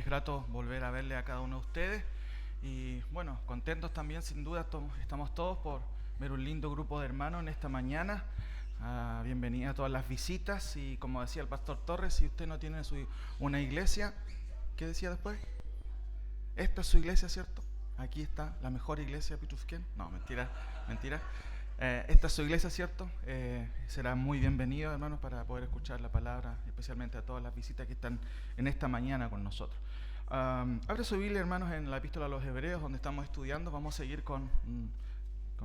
es grato volver a verle a cada uno de ustedes y bueno, contentos también sin duda estamos todos por ver un lindo grupo de hermanos en esta mañana. Bienvenida a todas las visitas y como decía el pastor Torres, si usted no tiene una iglesia, ¿qué decía después? Esta es su iglesia, ¿cierto? Aquí está la mejor iglesia de Pitufquén. No, mentira, mentira. Esta es su iglesia, ¿cierto? Será muy bienvenido, hermanos, para poder escuchar la palabra, especialmente a todas las visitas que están en esta mañana con nosotros. Abre su Biblia, hermanos, en la Epístola a los Hebreos, donde estamos estudiando. Vamos a seguir con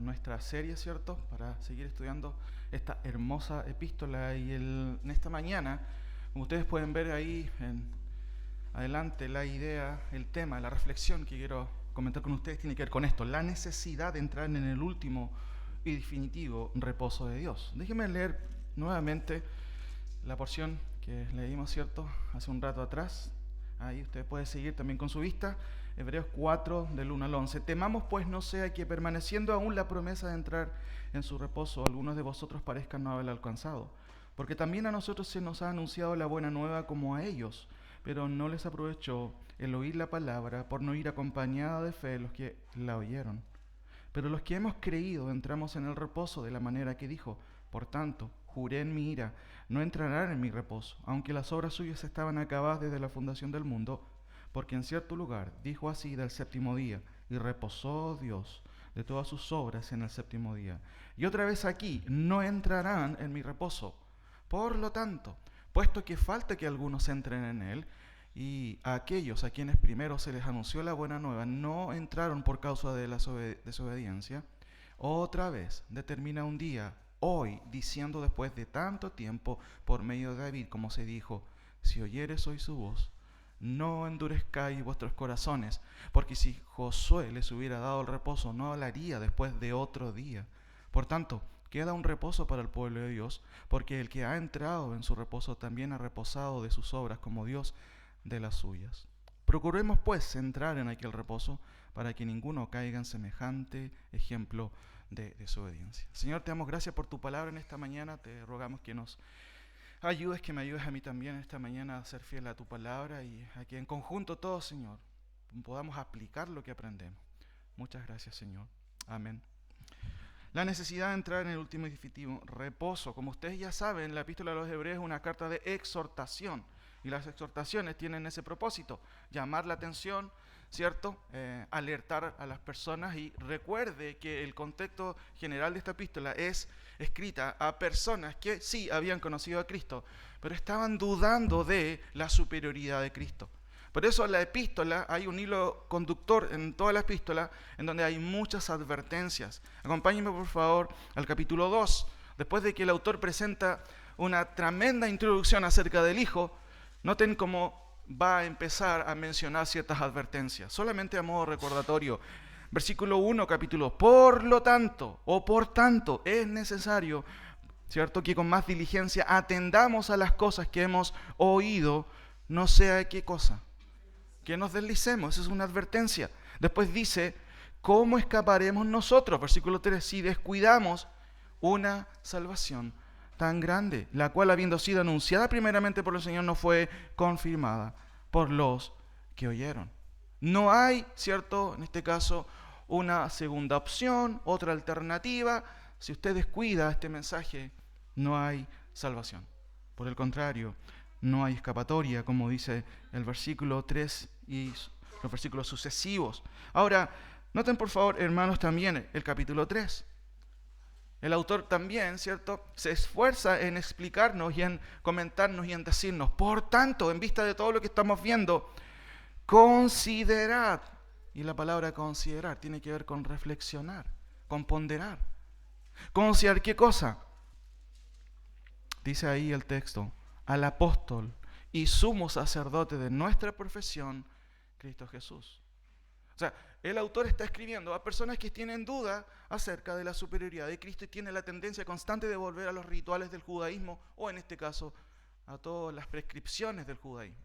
nuestra serie, ¿cierto? Para seguir estudiando esta hermosa epístola. Y en esta mañana, como ustedes pueden ver ahí adelante, la idea, el tema, la reflexión que quiero comentar con ustedes tiene que ver con esto: la necesidad de entrar en el último y definitivo reposo de Dios. Déjenme leer nuevamente la porción que leímos, ¿cierto?, hace un rato atrás. Ahí usted puede seguir también con su vista. Hebreos 4, del 1 al 11. Temamos pues no sea que permaneciendo aún la promesa de entrar en su reposo, algunos de vosotros parezcan no haberla alcanzado. Porque también a nosotros se nos ha anunciado la buena nueva como a ellos, pero no les aprovechó el oír la palabra por no ir acompañada de fe los que la oyeron. Pero los que hemos creído entramos en el reposo de la manera que dijo: por tanto, juré en mi ira, no entrarán en mi reposo, aunque las obras suyas estaban acabadas desde la fundación del mundo, porque en cierto lugar dijo así del séptimo día, y reposó Dios de todas sus obras en el séptimo día. Y otra vez aquí, no entrarán en mi reposo. Por lo tanto, puesto que falta que algunos entren en él, y a aquellos a quienes primero se les anunció la buena nueva no entraron por causa de la desobediencia, otra vez determina un día, hoy, diciendo después de tanto tiempo por medio de David, como se dijo: si oyeres hoy su voz, no endurezcáis vuestros corazones, porque si Josué les hubiera dado el reposo, no hablaría después de otro día. Por tanto, queda un reposo para el pueblo de Dios, porque el que ha entrado en su reposo también ha reposado de sus obras como Dios de las suyas. Procuremos pues entrar en aquel reposo, para que ninguno caiga en semejante ejemplo de desobediencia. Señor, te damos gracias por tu palabra en esta mañana. Te rogamos que nos ayudes, que me ayudes a mí también en esta mañana a ser fiel a tu palabra, y a que en conjunto todos, Señor, podamos aplicar lo que aprendemos. Muchas gracias, Señor. Amén. La necesidad de entrar en el último y definitivo reposo. Como ustedes ya saben, la Epístola a los Hebreos es una carta de exhortación. Y las exhortaciones tienen ese propósito: llamar la atención, ¿cierto? Alertar a las personas. Y recuerde que el contexto general de esta epístola es escrita a personas que sí habían conocido a Cristo, pero estaban dudando de la superioridad de Cristo. Por eso en la epístola hay un hilo conductor en toda la epístola en donde hay muchas advertencias. Acompáñenme por favor al capítulo 2. Después de que el autor presenta una tremenda introducción acerca del Hijo, noten cómo va a empezar a mencionar ciertas advertencias, solamente a modo recordatorio. Versículo 1, capítulo 2. Por lo tanto, o por tanto, es necesario, ¿cierto?, que con más diligencia atendamos a las cosas que hemos oído, no sea qué cosa, que nos deslicemos. Esa es una advertencia. Después dice: ¿cómo escaparemos nosotros? Versículo 3. Si descuidamos una salvación tan grande, la cual, habiendo sido anunciada primeramente por el Señor, no fue confirmada por los que oyeron. No hay, ¿cierto?, en este caso, una segunda opción, otra alternativa. Si usted descuida este mensaje, no hay salvación. Por el contrario, no hay escapatoria, como dice el versículo 3 y los versículos sucesivos. Ahora, noten por favor, hermanos, también el capítulo 3. El autor también, ¿cierto?, se esfuerza en explicarnos y en comentarnos y en decirnos: por tanto, en vista de todo lo que estamos viendo, considerad. Y la palabra considerar tiene que ver con reflexionar, con ponderar. ¿Considerar qué cosa? Dice ahí el texto: al apóstol y sumo sacerdote de nuestra profesión, Cristo Jesús. O sea, el autor está escribiendo a personas que tienen duda acerca de la superioridad de Cristo y tienen la tendencia constante de volver a los rituales del judaísmo, o en este caso, a todas las prescripciones del judaísmo.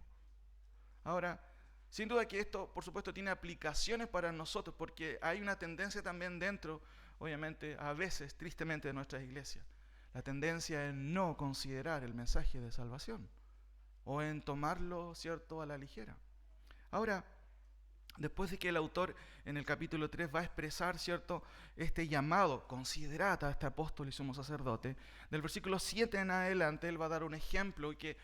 Ahora, sin duda que esto, por supuesto, tiene aplicaciones para nosotros, porque hay una tendencia también dentro, obviamente, a veces, tristemente, de nuestras iglesias. La tendencia en no considerar el mensaje de salvación, o en tomarlo, ¿cierto?, a la ligera. Ahora, después de que el autor en el capítulo 3 va a expresar, ¿cierto?, este llamado, considerad a este apóstol y sumo sacerdote, del versículo 7 en adelante él va a dar un ejemplo que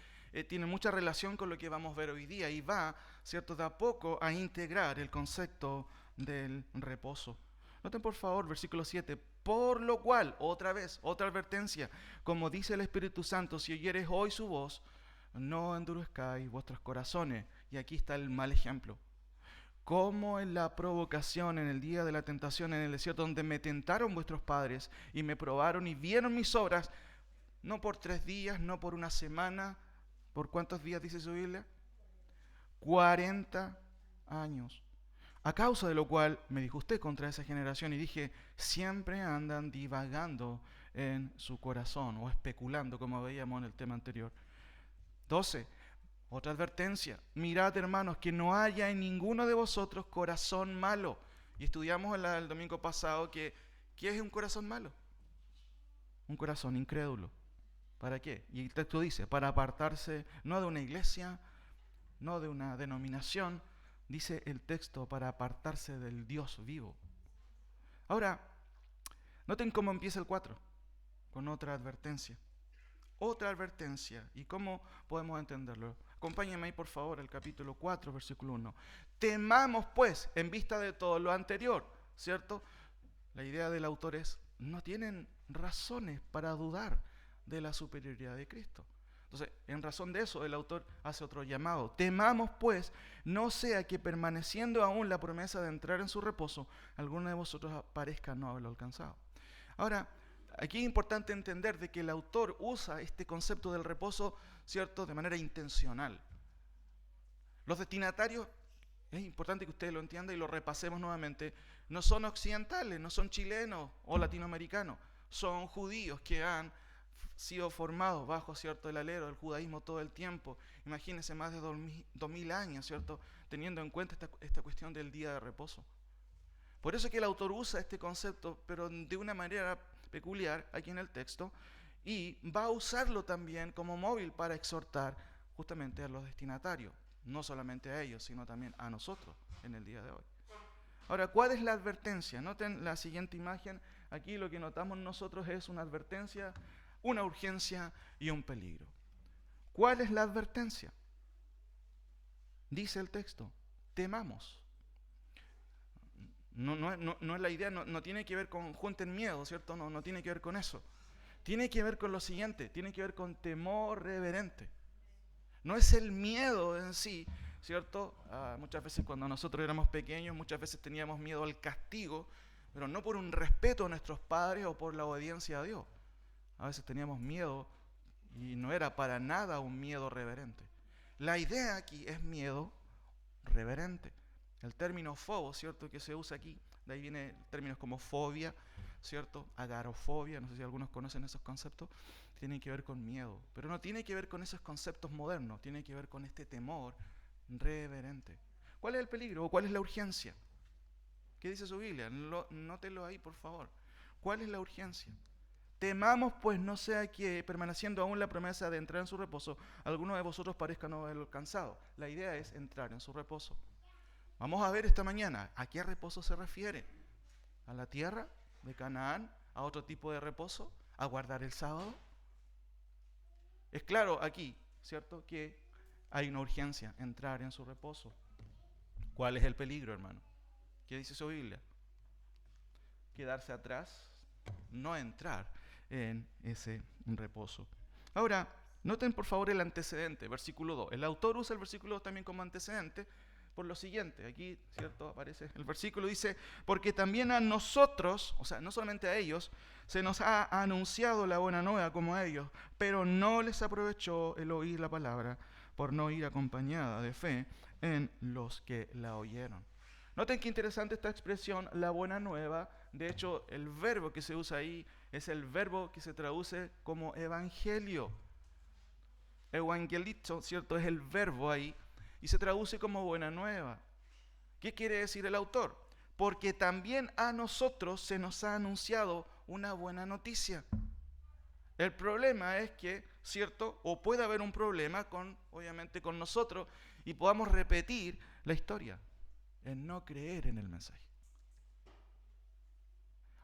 tiene mucha relación con lo que vamos a ver hoy día y va, ¿cierto?, de a poco a integrar el concepto del reposo. Noten por favor versículo 7, por lo cual, otra vez, otra advertencia, como dice el Espíritu Santo, si oyeres hoy su voz, no endurezcáis vuestros corazones. Y aquí está el mal ejemplo. Como en la provocación, en el día de la tentación en el desierto, donde me tentaron vuestros padres y me probaron y vieron mis obras, no por 3 días, no por una semana, ¿por cuántos días dice su Biblia? 40 años. A causa de lo cual me disgusté contra esa generación y dije, siempre andan divagando en su corazón o especulando, como veíamos en el tema anterior. 12. Otra advertencia, mirad hermanos, que no haya en ninguno de vosotros corazón malo. Y estudiamos el domingo pasado que ¿qué es un corazón malo? Un corazón incrédulo. ¿Para qué? Y el texto dice, para apartarse no de una iglesia, no de una denominación, dice el texto, para apartarse del Dios vivo. Ahora, noten cómo empieza el 4, con otra advertencia. Otra advertencia. ¿Y cómo podemos entenderlo? Acompáñenme ahí por favor al capítulo 4, versículo 1. Temamos pues, en vista de todo lo anterior, ¿cierto? La idea del autor es, no tienen razones para dudar de la superioridad de Cristo. Entonces, en razón de eso, el autor hace otro llamado. Temamos pues, no sea que permaneciendo aún la promesa de entrar en su reposo, alguno de vosotros parezca no haberlo alcanzado. Ahora, aquí es importante entender de que el autor usa este concepto del reposo, ¿cierto?, de manera intencional. Los destinatarios, es importante que ustedes lo entiendan y lo repasemos nuevamente, no son occidentales, no son chilenos o latinoamericanos, son judíos que han sido formados bajo, ¿cierto?, el alero del judaísmo todo el tiempo. Imagínense más de 2000 años, ¿cierto?, teniendo en cuenta esta cuestión del día de reposo. Por eso es que el autor usa este concepto, pero de una manera peculiar aquí en el texto, y va a usarlo también como móvil para exhortar justamente a los destinatarios, no solamente a ellos, sino también a nosotros en el día de hoy. Ahora, ¿cuál es la advertencia? Noten la siguiente imagen. Aquí lo que notamos nosotros es una advertencia, una urgencia y un peligro. ¿Cuál es la advertencia? Dice el texto, temamos. No es la idea, no tiene que ver con junten miedo, ¿cierto? No tiene que ver con eso. Tiene que ver con lo siguiente, tiene que ver con temor reverente. No es el miedo en sí, ¿cierto? Muchas veces cuando nosotros éramos pequeños, muchas veces teníamos miedo al castigo, pero no por un respeto a nuestros padres o por la obediencia a Dios. A veces teníamos miedo y no era para nada un miedo reverente. La idea aquí es miedo reverente. El término fobo, ¿cierto?, que se usa aquí, de ahí viene términos como fobia, ¿cierto?, agorafobia, no sé si algunos conocen esos conceptos, tienen que ver con miedo, pero no tiene que ver con esos conceptos modernos, tiene que ver con este temor reverente. ¿Cuál es el peligro o cuál es la urgencia? ¿Qué dice su Biblia? Nótelo ahí, por favor. ¿Cuál es la urgencia? Temamos, pues, no sea que, permaneciendo aún la promesa de entrar en su reposo, alguno de vosotros parezca no haberlo alcanzado. La idea es entrar en su reposo. Vamos a ver esta mañana, ¿a qué reposo se refiere? ¿A la tierra de Canaán? ¿A otro tipo de reposo? ¿A guardar el sábado? Es claro aquí, ¿cierto?, que hay una urgencia, entrar en su reposo. ¿Cuál es el peligro, hermano? ¿Qué dice su Biblia? Quedarse atrás, no entrar en ese reposo. Ahora, noten por favor el antecedente, versículo 2. El autor usa el versículo 2 también como antecedente, por lo siguiente, aquí, ¿cierto?, aparece el versículo, dice, porque también a nosotros, o sea, no solamente a ellos, se nos ha anunciado la buena nueva como a ellos, pero no les aprovechó el oír la palabra por no ir acompañada de fe en los que la oyeron. Noten qué interesante esta expresión, la buena nueva. De hecho, el verbo que se usa ahí es el verbo que se traduce como evangelio. Evangelito, ¿cierto?, es el verbo ahí, y se traduce como buena nueva. ¿Qué quiere decir el autor? Porque también a nosotros se nos ha anunciado una buena noticia. El problema es que, ¿cierto?, o puede haber un problema obviamente con nosotros y podamos repetir la historia, en no creer en el mensaje.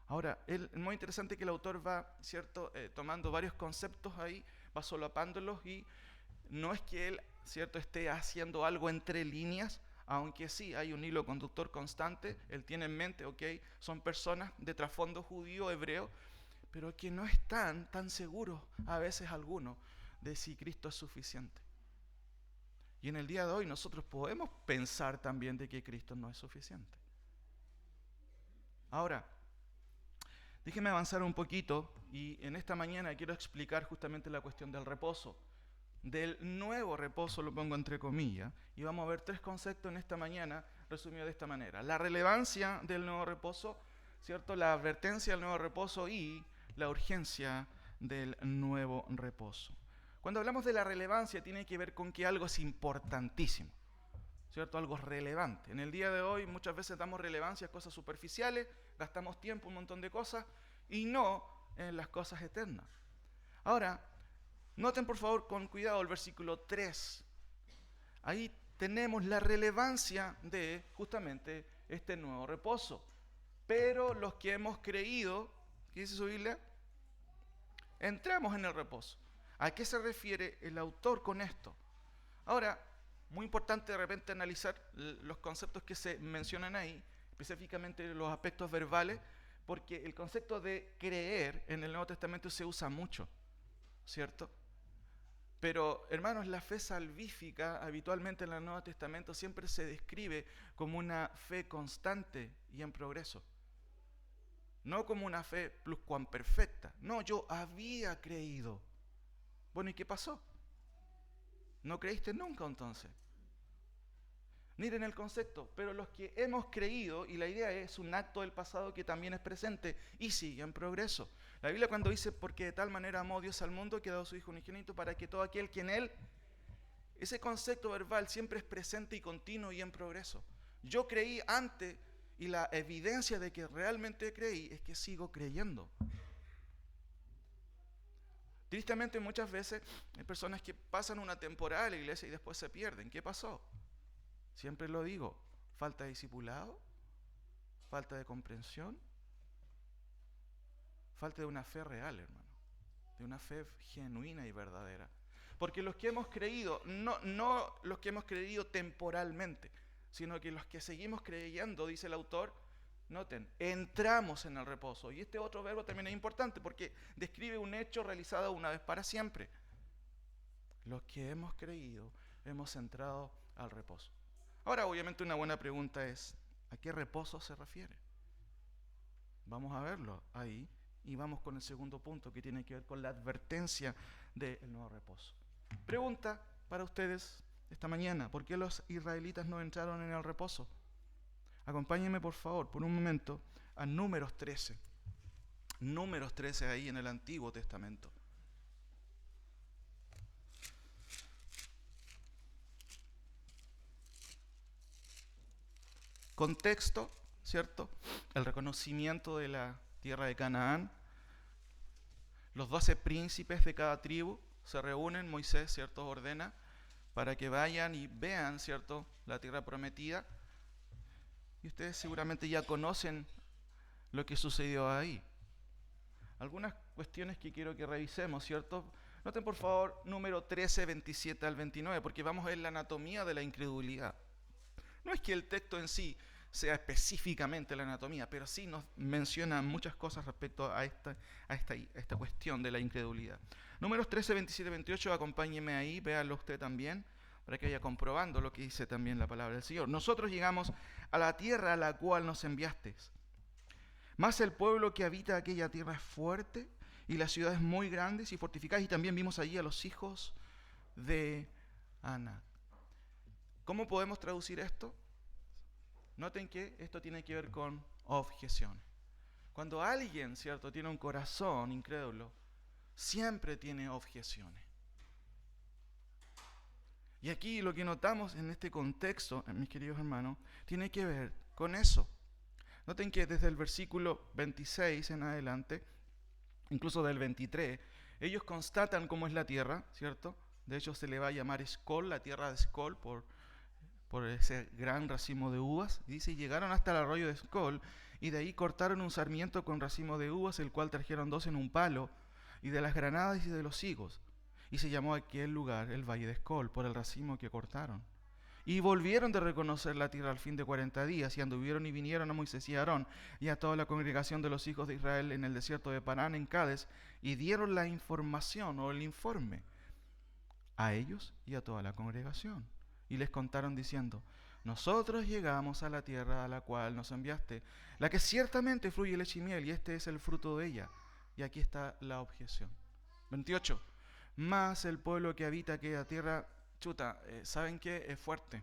Ahora, es muy interesante que el autor va, ¿cierto?, tomando varios conceptos ahí, va solapándolos, y no es que él, ¿cierto?, esté haciendo algo entre líneas, aunque sí hay un hilo conductor constante. Él tiene en mente, son personas de trasfondo judío, hebreo, pero que no están tan seguros, a veces algunos, de si Cristo es suficiente. Y en el día de hoy nosotros podemos pensar también de que Cristo no es suficiente. Ahora, déjeme avanzar un poquito, y en esta mañana quiero explicar justamente la cuestión del reposo. Del nuevo reposo, lo pongo entre comillas, y vamos a ver 3 conceptos en esta mañana, resumido de esta manera: la relevancia del nuevo reposo, ¿cierto?, la advertencia del nuevo reposo y la urgencia del nuevo reposo. Cuando hablamos de la relevancia, tiene que ver con que algo es importantísimo, ¿cierto?, algo relevante. En el día de hoy muchas veces damos relevancia a cosas superficiales, gastamos tiempo, un montón de cosas, y no en las cosas eternas. Ahora, noten por favor con cuidado el versículo 3. Ahí tenemos la relevancia de justamente este nuevo reposo. Pero los que hemos creído, ¿qué dice su Biblia? Entramos en el reposo. ¿A qué se refiere el autor con esto? Ahora, muy importante de repente analizar los conceptos que se mencionan ahí, específicamente los aspectos verbales, porque el concepto de creer en el Nuevo Testamento se usa mucho, ¿cierto? Pero, hermanos, la fe salvífica habitualmente en el Nuevo Testamento siempre se describe como una fe constante y en progreso. No como una fe pluscuamperfecta. No, yo había creído. Bueno, ¿y qué pasó? ¿No creíste nunca entonces? Miren el concepto, pero los que hemos creído, y la idea es un acto del pasado que también es presente y sigue en progreso. La Biblia cuando dice, porque de tal manera amó Dios al mundo, que ha dado a su Hijo unigénito, para que todo aquel que en Él, ese concepto verbal siempre es presente y continuo y en progreso. Yo creí antes, y la evidencia de que realmente creí es que sigo creyendo. Tristemente muchas veces hay personas que pasan una temporada en la iglesia y después se pierden. ¿Qué pasó? Siempre lo digo, falta de discipulado, falta de comprensión, falta de una fe real, hermano, de una fe genuina y verdadera. Porque los que hemos creído, no los que hemos creído temporalmente, sino que los que seguimos creyendo, dice el autor, noten, entramos en el reposo. Y este otro verbo también es importante porque describe un hecho realizado una vez para siempre. Los que hemos creído, hemos entrado al reposo. Ahora, obviamente, una buena pregunta es, ¿a qué reposo se refiere? Vamos a verlo ahí y vamos con el segundo punto que tiene que ver con la advertencia del nuevo reposo. Pregunta para ustedes esta mañana, ¿por qué los israelitas no entraron en el reposo? Acompáñenme por favor, por un momento, a Números 13. Números 13 ahí en el Antiguo Testamento. Contexto, ¿cierto? El reconocimiento de la tierra de Canaán. Los 12 príncipes de cada tribu se reúnen, Moisés, ¿cierto?, ordena para que vayan y vean, ¿cierto?, la tierra prometida. Y ustedes seguramente ya conocen lo que sucedió ahí. Algunas cuestiones que quiero que revisemos, ¿cierto? Noten por favor número 13, 27 al 29, porque vamos a ver la anatomía de la incredulidad. No es que el texto en sí sea específicamente la anatomía, pero sí nos menciona muchas cosas respecto a esta cuestión de la incredulidad. Números 13, 27, 28, acompáñeme ahí, véanlo usted también, para que vaya comprobando lo que dice también la palabra del Señor. Nosotros llegamos a la tierra a la cual nos enviasteis. Mas el pueblo que habita aquella tierra es fuerte, y las ciudades muy grandes y fortificadas, y también vimos allí a los hijos de Anac. ¿Cómo podemos traducir esto? Noten que esto tiene que ver con objeciones. Cuando alguien, ¿cierto?, tiene un corazón incrédulo, siempre tiene objeciones. Y aquí lo que notamos en este contexto, mis queridos hermanos, tiene que ver con eso. Noten que desde el versículo 26 en adelante, incluso del 23, ellos constatan cómo es la tierra, ¿cierto? De hecho se le va a llamar Escol, la tierra de Escol, por por ese gran racimo de uvas. Y dice, llegaron hasta el arroyo de Escol, y de ahí cortaron un sarmiento con racimo de uvas, el cual trajeron 2 en un palo, y de las granadas y de los higos. Y se llamó aquel lugar el valle de Escol, por el racimo que cortaron. Y volvieron de reconocer la tierra al fin de 40 días, y anduvieron y vinieron a Moisés y a Aarón, y a toda la congregación de los hijos de Israel en el desierto de Parán, en Cades, y dieron la información o el informe a ellos y a toda la congregación. Y les contaron diciendo, nosotros llegamos a la tierra a la cual nos enviaste, la que ciertamente fluye leche y miel, y este es el fruto de ella. Y aquí está la objeción. 28. Mas el pueblo que habita aquella tierra, ¿saben qué? Es fuerte.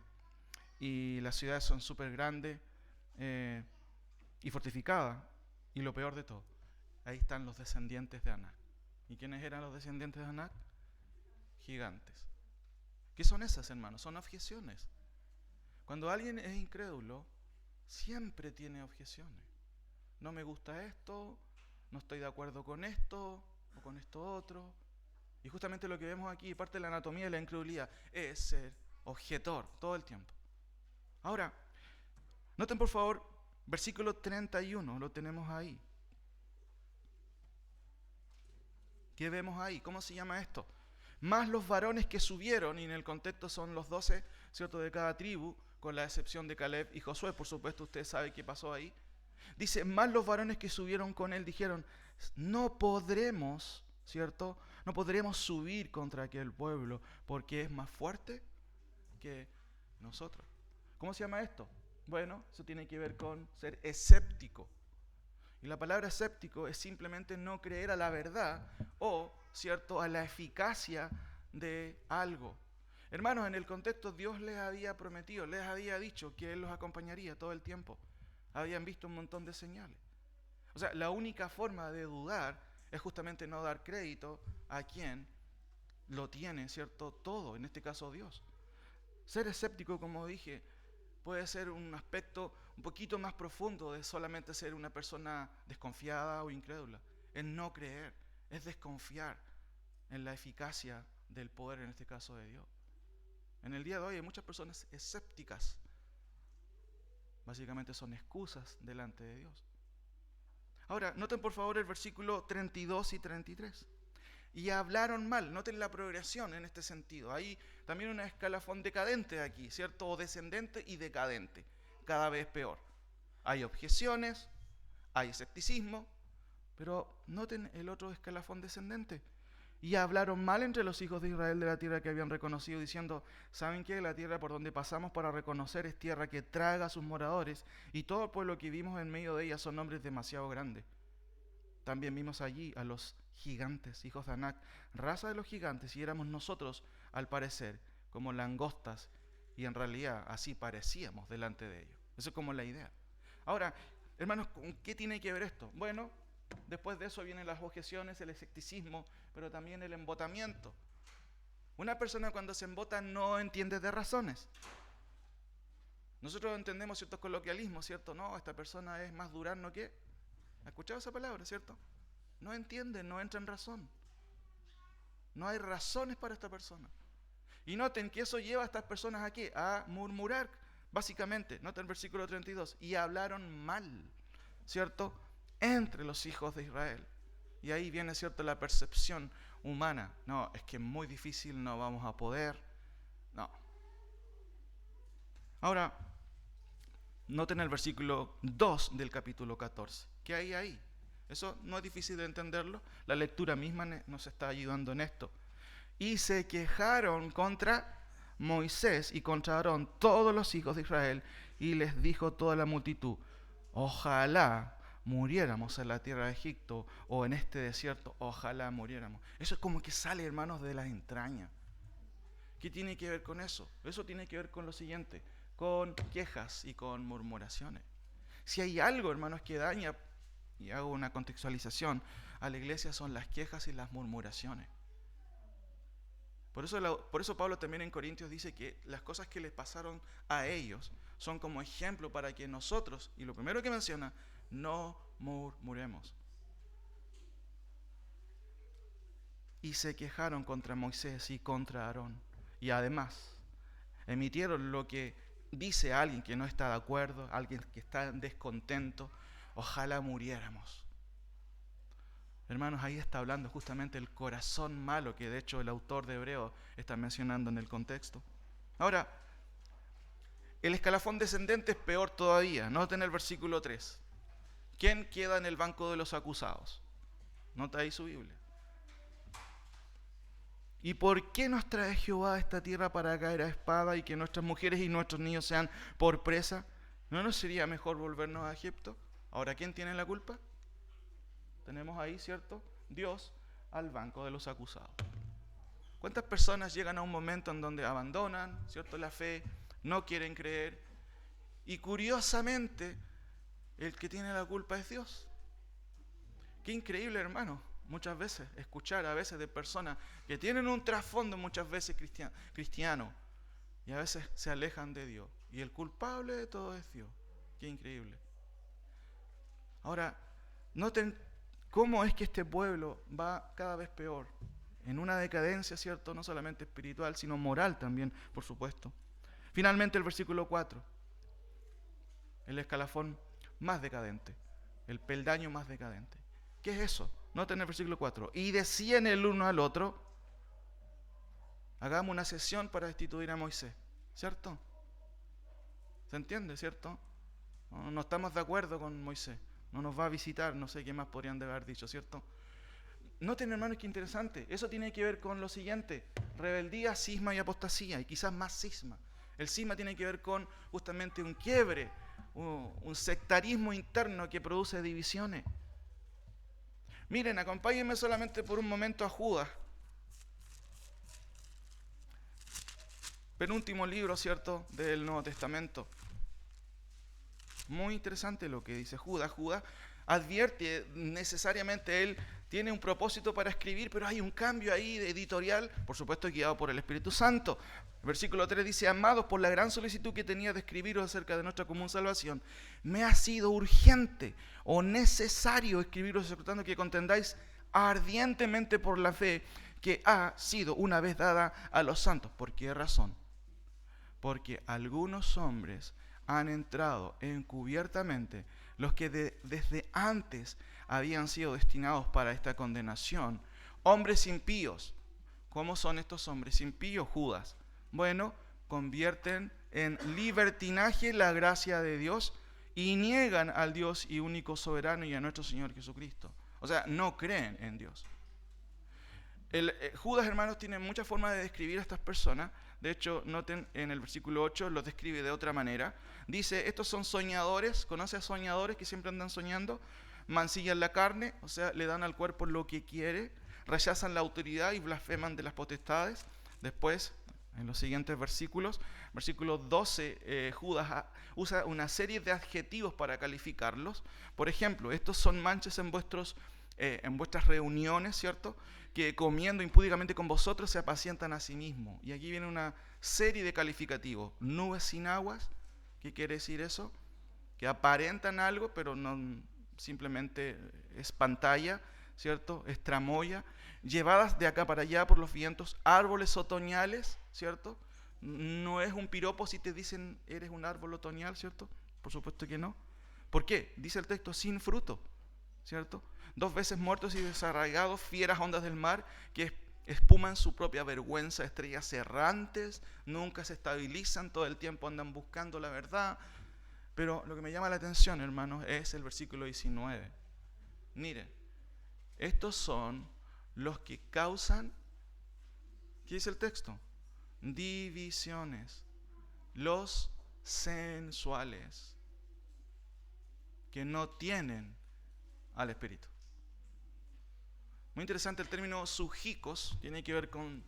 Y las ciudades son súper grandes y fortificadas. Y lo peor de todo, ahí están los descendientes de Anac. ¿Y quiénes eran los descendientes de Anac? Gigantes. ¿Qué son esas, hermanos? Son objeciones. Cuando alguien es incrédulo, siempre tiene objeciones. No me gusta esto, no estoy de acuerdo con esto o con esto otro. Y justamente lo que vemos aquí, parte de la anatomía de la incredulidad, es ser objetor todo el tiempo. Ahora, noten por favor, versículo 31, lo tenemos ahí. ¿Qué vemos ahí? ¿Cómo se llama esto? Más los varones que subieron, y en el contexto son los 12, ¿cierto?, de cada tribu, con la excepción de Caleb y Josué, por supuesto usted sabe qué pasó ahí. Dice, más los varones que subieron con él dijeron, no podremos, ¿cierto?, no podremos subir contra aquel pueblo, porque es más fuerte que nosotros. ¿Cómo se llama esto? Bueno, eso tiene que ver con ser escéptico. Y la palabra escéptico es simplemente no creer a la verdad o, ¿cierto?, a la eficacia de algo. Hermanos, en el contexto Dios les había prometido, les había dicho que Él los acompañaría todo el tiempo. Habían visto un montón de señales. O sea, la única forma de dudar es justamente no dar crédito a quien lo tiene, ¿cierto?, todo, en este caso Dios. Ser escéptico, como dije, puede ser un aspecto un poquito más profundo de solamente ser una persona desconfiada o incrédula. Es no creer, es desconfiar en la eficacia del poder, en este caso de Dios. En el día de hoy hay muchas personas escépticas. Básicamente son excusas delante de Dios. Ahora, noten por favor el versículo 32 y 33. Y hablaron mal. Noten la progresión en este sentido. Hay también un escalafón decadente aquí, ¿cierto? O descendente y decadente. Cada vez peor. Hay objeciones, hay escepticismo, pero noten el otro escalafón descendente. Y hablaron mal entre los hijos de Israel de la tierra que habían reconocido, diciendo, ¿saben qué? La tierra por donde pasamos para reconocer es tierra que traga a sus moradores, y todo el pueblo que vimos en medio de ella son hombres demasiado grandes. También vimos allí a los gigantes, hijos de Anac, raza de los gigantes, y éramos nosotros, al parecer, como langostas, y en realidad así parecíamos delante de ellos. Eso es como la idea. Ahora, hermanos, ¿con qué tiene que ver esto? Bueno, después de eso vienen las objeciones, el escepticismo, pero también el embotamiento. Una persona cuando se embota no entiende de razones. Nosotros entendemos ciertos coloquialismos, ¿cierto? No, esta persona es más durano que... ¿Ha escuchado esa palabra, cierto? No entiende, no entra en razón. No hay razones para esta persona. Y noten que eso lleva a estas personas ¿a qué? A murmurar, básicamente. Noten el versículo 32. Y hablaron mal, ¿cierto?, entre los hijos de Israel. Y ahí viene, ¿cierto?, la percepción humana. No, es que es muy difícil, no vamos a poder. No. Ahora, noten el versículo 2 del capítulo 14. ¿Qué hay ahí? Eso no es difícil de entenderlo. La lectura misma nos está ayudando en esto. Y se quejaron contra Moisés y contra Aarón todos los hijos de Israel, y les dijo toda la multitud, ojalá muriéramos en la tierra de Egipto o en este desierto, ojalá muriéramos. Eso es como que sale, hermanos, de las entrañas. ¿Qué tiene que ver con eso? Eso tiene que ver con lo siguiente, con quejas y con murmuraciones. Si hay algo, hermanos, que daña, y hago una contextualización, a la iglesia son las quejas y las murmuraciones. Por eso Pablo también en Corintios dice que las cosas que les pasaron a ellos son como ejemplo para que nosotros, y lo primero que menciona, no murmuremos. Y se quejaron contra Moisés y contra Aarón. Y además, emitieron lo que dice alguien que no está de acuerdo, alguien que está descontento, ojalá muriéramos. Hermanos, ahí está hablando justamente el corazón malo que de hecho el autor de Hebreos está mencionando en el contexto. Ahora, el escalafón descendente es peor todavía. Noten el versículo 3. ¿Quién queda en el banco de los acusados? Nota ahí su Biblia. ¿Y por qué nos trae Jehová a esta tierra para caer a espada y que nuestras mujeres y nuestros niños sean por presa? ¿No nos sería mejor volvernos a Egipto? Ahora, ¿quién tiene la culpa? Tenemos ahí, ¿cierto? Dios al banco de los acusados. ¿Cuántas personas llegan a un momento en donde abandonan, ¿cierto?, la fe, no quieren creer, y curiosamente el que tiene la culpa es Dios? Qué increíble, hermano, muchas veces escuchar a veces de personas que tienen un trasfondo muchas veces cristiano y a veces se alejan de Dios y el culpable de todo es Dios. Qué increíble. Ahora, noten cómo es que este pueblo va cada vez peor, en una decadencia, ¿cierto?, no solamente espiritual, sino moral también, por supuesto. Finalmente el versículo 4, el escalafón más decadente, el peldaño más decadente. ¿Qué es eso? Noten el versículo 4. Y decían el uno al otro, hagamos una sesión para destituir a Moisés, ¿cierto? ¿Se entiende, cierto? No estamos de acuerdo con Moisés, no nos va a visitar, no sé qué más podrían haber dicho, ¿cierto? Noten, hermanos, qué interesante. Eso tiene que ver con lo siguiente: rebeldía, cisma y apostasía, y quizás más cisma. El cisma tiene que ver con justamente un quiebre, un sectarismo interno que produce divisiones. Miren, acompáñenme solamente por un momento a Judas. Penúltimo libro, ¿cierto?, del Nuevo Testamento. Muy interesante lo que dice Judas. Judas advierte necesariamente, él tiene un propósito para escribir, pero hay un cambio ahí de editorial, por supuesto guiado por el Espíritu Santo. El versículo 3 dice: amados, por la gran solicitud que tenía de escribiros acerca de nuestra común salvación, me ha sido urgente o necesario escribiros exhortando que contendáis ardientemente por la fe que ha sido una vez dada a los santos. ¿Por qué razón? Porque algunos hombres han entrado encubiertamente, los que desde antes habían sido destinados para esta condenación, hombres impíos. ¿Cómo son estos hombres impíos, Judas? Bueno, convierten en libertinaje la gracia de Dios y niegan al Dios y único soberano y a nuestro Señor Jesucristo. O sea, no creen en Dios. Judas, hermanos, tiene muchas formas de describir a estas personas. De hecho, noten en el versículo 8, los describe de otra manera. Dice: estos son soñadores. ¿Conoce a soñadores que siempre andan soñando? Mancillan la carne, o sea, le dan al cuerpo lo que quiere. Rechazan la autoridad y blasfeman de las potestades. Después, en los siguientes versículos, versículo 12, Judas usa una serie de adjetivos para calificarlos. Por ejemplo, estos son manchas en vuestras reuniones, ¿cierto?, que comiendo impúdicamente con vosotros se apacientan a sí mismos. Y aquí viene una serie de calificativos. Nubes sin aguas. ¿Qué quiere decir eso? Que aparentan algo, pero no, simplemente es pantalla, ¿cierto? Es tramoya. Llevadas de acá para allá por los vientos. Árboles otoñales, ¿cierto? No es un piropo si te dicen eres un árbol otoñal, ¿cierto? Por supuesto que no. ¿Por qué? Dice el texto: sin fruto, ¿cierto? 2 veces muertos y desarraigados, fieras ondas del mar que espuman su propia vergüenza, estrellas errantes, nunca se estabilizan, todo el tiempo andan buscando la verdad. Pero lo que me llama la atención, hermanos, es el versículo 19. Miren, estos son los que causan, ¿qué dice el texto? Divisiones, los sensuales, que no tienen al Espíritu. Muy interesante el término sujicos, tiene que ver con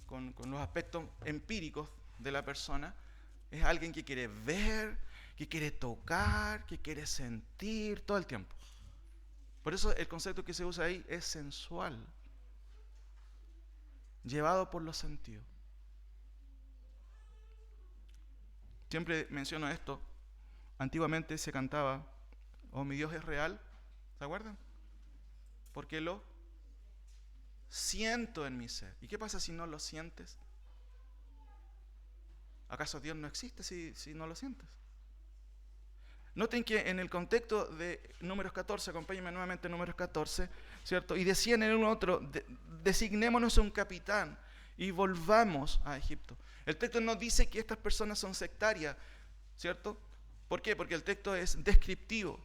los aspectos empíricos de la persona. Es alguien que quiere ver, que quiere tocar, que quiere sentir todo el tiempo. Por eso el concepto que se usa ahí es sensual, llevado por los sentidos. Siempre menciono esto. Antiguamente se cantaba: oh, mi Dios es real. ¿Se acuerdan? Porque lo siento en mi ser. ¿Y qué pasa si no lo sientes? ¿Acaso Dios no existe si no lo sientes? Noten que en el contexto de Números 14, acompáñenme nuevamente Números 14, ¿cierto? Y decían en uno otro, designémonos un capitán y volvamos a Egipto. El texto no dice que estas personas son sectarias, ¿cierto? ¿Por qué? Porque el texto es descriptivo.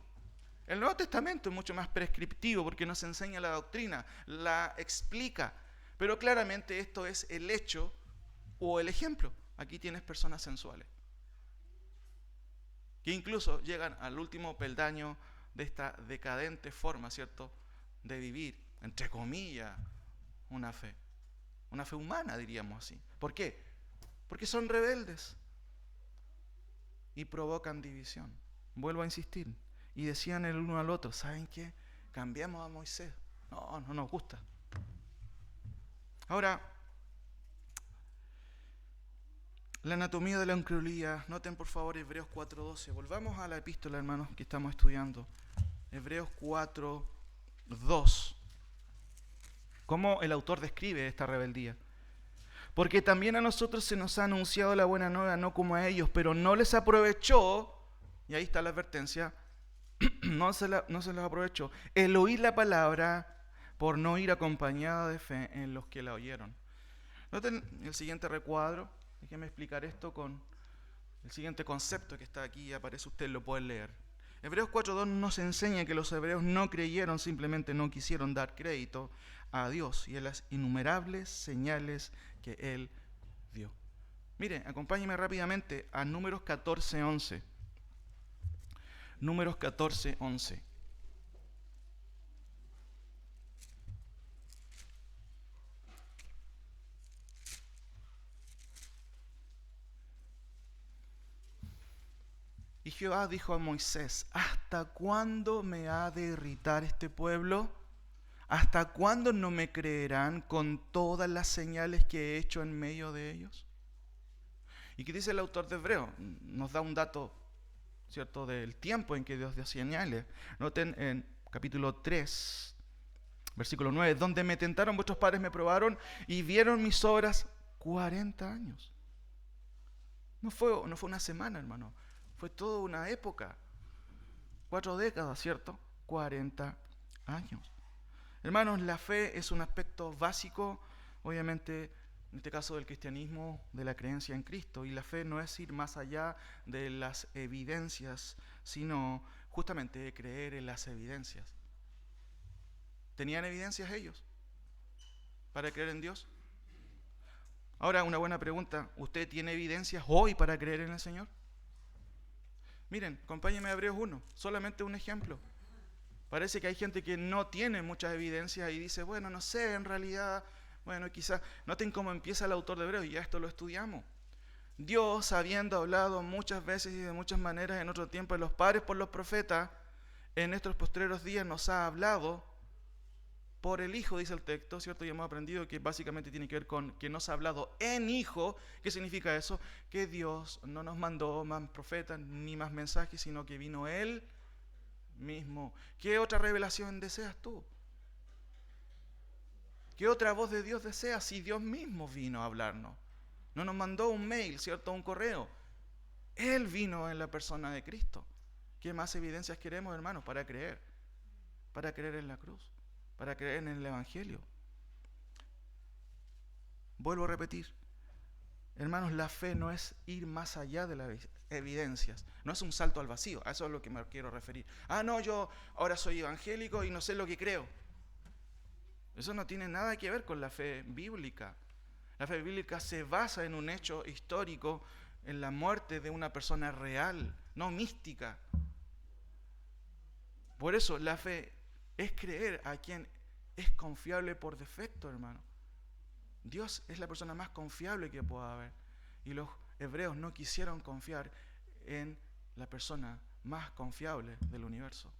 El Nuevo Testamento es mucho más prescriptivo porque nos enseña la doctrina, la explica. Pero claramente esto es el hecho o el ejemplo. Aquí tienes personas sensuales, que incluso llegan al último peldaño de esta decadente forma, ¿cierto?, de vivir, entre comillas, una fe humana, diríamos así. ¿Por qué? Porque son rebeldes y provocan división. Vuelvo a insistir. Y decían el uno al otro, ¿saben qué? Cambiamos a Moisés. No nos gusta. Ahora, la anatomía de la incredulidad. Noten por favor Hebreos 4:12. Volvamos a la epístola, hermanos, que estamos estudiando. Hebreos 4:2. ¿Cómo el autor describe esta rebeldía? Porque también a nosotros se nos ha anunciado la buena nueva, no como a ellos, pero no les aprovechó, y ahí está la advertencia, no se les aprovechó el oír la palabra por no ir acompañada de fe en los que la oyeron. Noten el siguiente recuadro. Déjenme explicar esto con el siguiente concepto que está aquí, aparece, usted lo puede leer. Hebreos 4:2 nos enseña que los hebreos no creyeron, simplemente no quisieron dar crédito a Dios y a las innumerables señales que Él dio. Miren, acompáñenme rápidamente a Números 14:11. Números 14:11. Y Jehová dijo a Moisés, ¿hasta cuándo me ha de irritar este pueblo? ¿Hasta cuándo no me creerán con todas las señales que he hecho en medio de ellos? ¿Y qué dice el autor de Hebreos? Nos da un dato, ¿cierto?, del tiempo en que Dios dio señales. Noten en capítulo 3, versículo 9, donde me tentaron vuestros padres me probaron y vieron mis obras 40 años. No fue una semana, hermano. Fue toda una época, 4 décadas, ¿cierto? 40 años. Hermanos, la fe es un aspecto básico, obviamente, en este caso del cristianismo, de la creencia en Cristo. Y la fe no es ir más allá de las evidencias, sino justamente creer en las evidencias. ¿Tenían evidencias ellos para creer en Dios? Ahora, una buena pregunta, ¿usted tiene evidencias hoy para creer en el Señor? Miren, acompáñenme a Hebreos 1, solamente un ejemplo. Parece que hay gente que no tiene muchas evidencias y dice, bueno, no sé, en realidad, bueno, quizás, noten cómo empieza el autor de Hebreos, y ya esto lo estudiamos. Dios, habiendo hablado muchas veces y de muchas maneras en otro tiempo de los padres por los profetas, en estos postreros días nos ha hablado por el Hijo, dice el texto, ¿cierto? Y hemos aprendido que básicamente tiene que ver con que nos ha hablado en Hijo. ¿Qué significa eso? Que Dios no nos mandó más profetas ni más mensajes, sino que vino Él mismo. ¿Qué otra revelación deseas tú? ¿Qué otra voz de Dios deseas si Dios mismo vino a hablarnos? No nos mandó un mail, ¿cierto? Un correo. Él vino en la persona de Cristo. ¿Qué más evidencias queremos, hermanos, para creer? Para creer en la cruz, para creer en el Evangelio. Vuelvo a repetir, hermanos, la fe no es ir más allá de las evidencias, no es un salto al vacío, a eso es lo que me quiero referir. No, yo ahora soy evangélico y no sé lo que creo. Eso no tiene nada que ver con la fe bíblica. La fe bíblica se basa en un hecho histórico, en la muerte de una persona real, no mística. Por eso la fe es creer a quien es confiable por defecto, hermano. Dios es la persona más confiable que pueda haber. Y los hebreos no quisieron confiar en la persona más confiable del universo.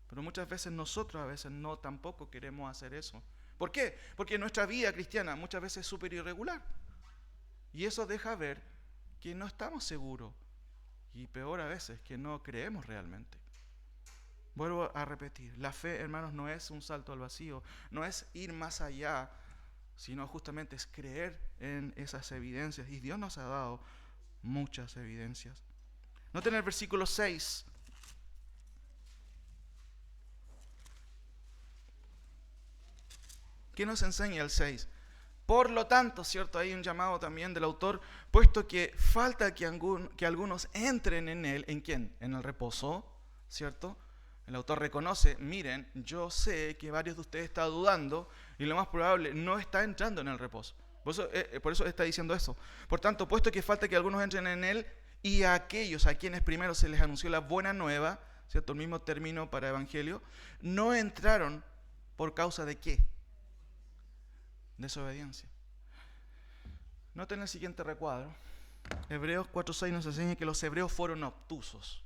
Pero muchas veces nosotros a veces no tampoco queremos hacer eso. ¿Por qué? Porque nuestra vida cristiana muchas veces es súper irregular. Y eso deja ver que no estamos seguros. Y peor a veces, que no creemos realmente. Vuelvo a repetir, la fe, hermanos, no es un salto al vacío, no es ir más allá, sino justamente es creer en esas evidencias. Y Dios nos ha dado muchas evidencias. Noten el versículo 6. ¿Qué nos enseña el 6? Por lo tanto, ¿cierto? Hay un llamado también del autor, puesto que falta que algunos entren en él. ¿En quién? En el reposo, ¿cierto? El autor reconoce, miren, yo sé que varios de ustedes están dudando y lo más probable no está entrando en el reposo. Por eso está diciendo eso. Por tanto, puesto que falta que algunos entren en él y a aquellos a quienes primero se les anunció la buena nueva, ¿cierto? El mismo término para evangelio, no entraron por causa de ¿qué? Desobediencia. Noten el siguiente recuadro. Hebreos 4:6 nos enseña que los hebreos fueron obtusos.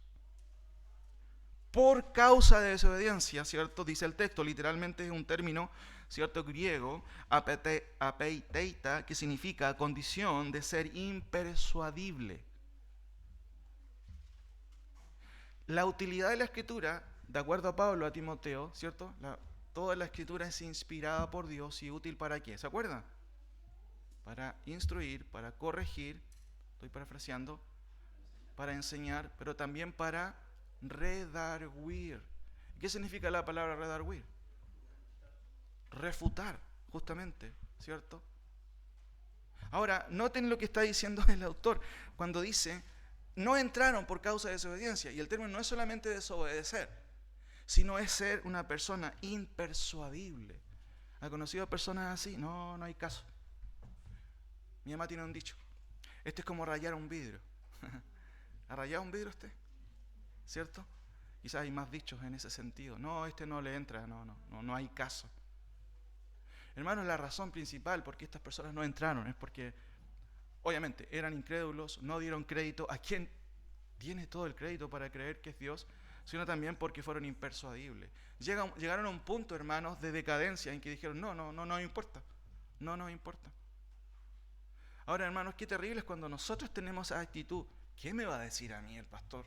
Por causa de desobediencia, ¿cierto? Dice el texto, literalmente es un término, ¿cierto? Griego, apeiteita, que significa condición de ser impersuadible. La utilidad de la Escritura, de acuerdo a Pablo, a Timoteo, ¿cierto? Toda la Escritura es inspirada por Dios y útil ¿para qué? ¿Se acuerdan? Para instruir, para corregir, estoy parafraseando, para enseñar, pero también para redarguir. ¿Qué significa la palabra redarguir? Refutar, justamente, ¿cierto? Ahora, noten lo que está diciendo el autor cuando dice, no entraron por causa de desobediencia. Y el término no es solamente desobedecer, sino es ser una persona impersuadible. ¿Ha conocido a personas así? No hay caso. Mi mamá tiene un dicho, esto es como rayar un vidrio. ¿Ha rayado un vidrio usted? ¿Cierto? Quizás hay más dichos en ese sentido. No, este no le entra, no hay caso. Hermanos, la razón principal por qué estas personas no entraron es porque, obviamente, eran incrédulos, no dieron crédito a quien tiene todo el crédito para creer que es Dios, sino también porque fueron impersuadibles. Llegaron a un punto, hermanos, de decadencia en que dijeron, no importa, no nos importa. Ahora, hermanos, qué terrible es cuando nosotros tenemos esa actitud. ¿Qué me va a decir a mí el pastor?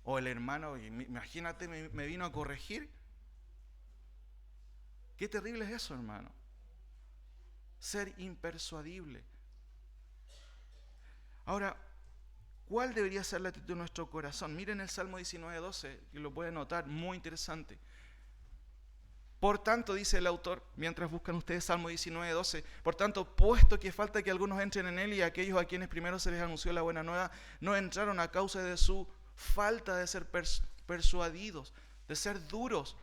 O el hermano, imagínate, me vino a corregir. Qué terrible es eso, hermano. Ser impersuadible. Ahora, ¿cuál debería ser la actitud de nuestro corazón? Miren el Salmo 19:12, que lo pueden notar, muy interesante. Por tanto, dice el autor, mientras buscan ustedes Salmo 19:12, por tanto, puesto que falta que algunos entren en él y aquellos a quienes primero se les anunció la buena nueva, no entraron a causa de su falta de ser persuadidos, de ser duros,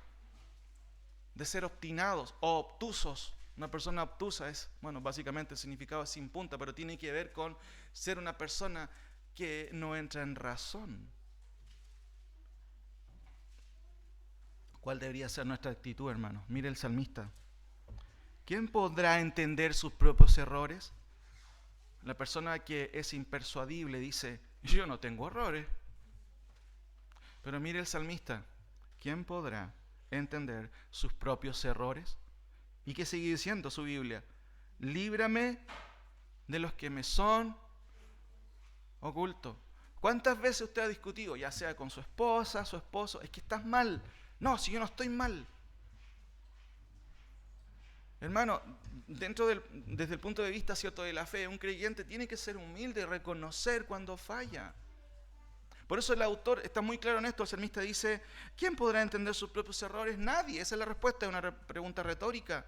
de ser obstinados o obtusos. Una persona obtusa es, básicamente el significado es sin punta, pero tiene que ver con ser una persona que no entra en razón. ¿Cuál debería ser nuestra actitud, hermano? Mire el salmista. ¿Quién podrá entender sus propios errores? La persona que es impersuadible dice, yo no tengo errores. Pero mire el salmista. ¿Quién podrá entender sus propios errores? ¿Y qué sigue diciendo su Biblia? Líbrame de los que me son ocultos. ¿Cuántas veces usted ha discutido, ya sea con su esposa, su esposo, es que estás mal? No, si yo no estoy mal. Hermano, desde el punto de vista, ¿cierto?, de la fe, un creyente tiene que ser humilde y reconocer cuando falla. Por eso el autor está muy claro en esto. El salmista dice, ¿quién podrá entender sus propios errores? Nadie. Esa es la respuesta de una pregunta retórica.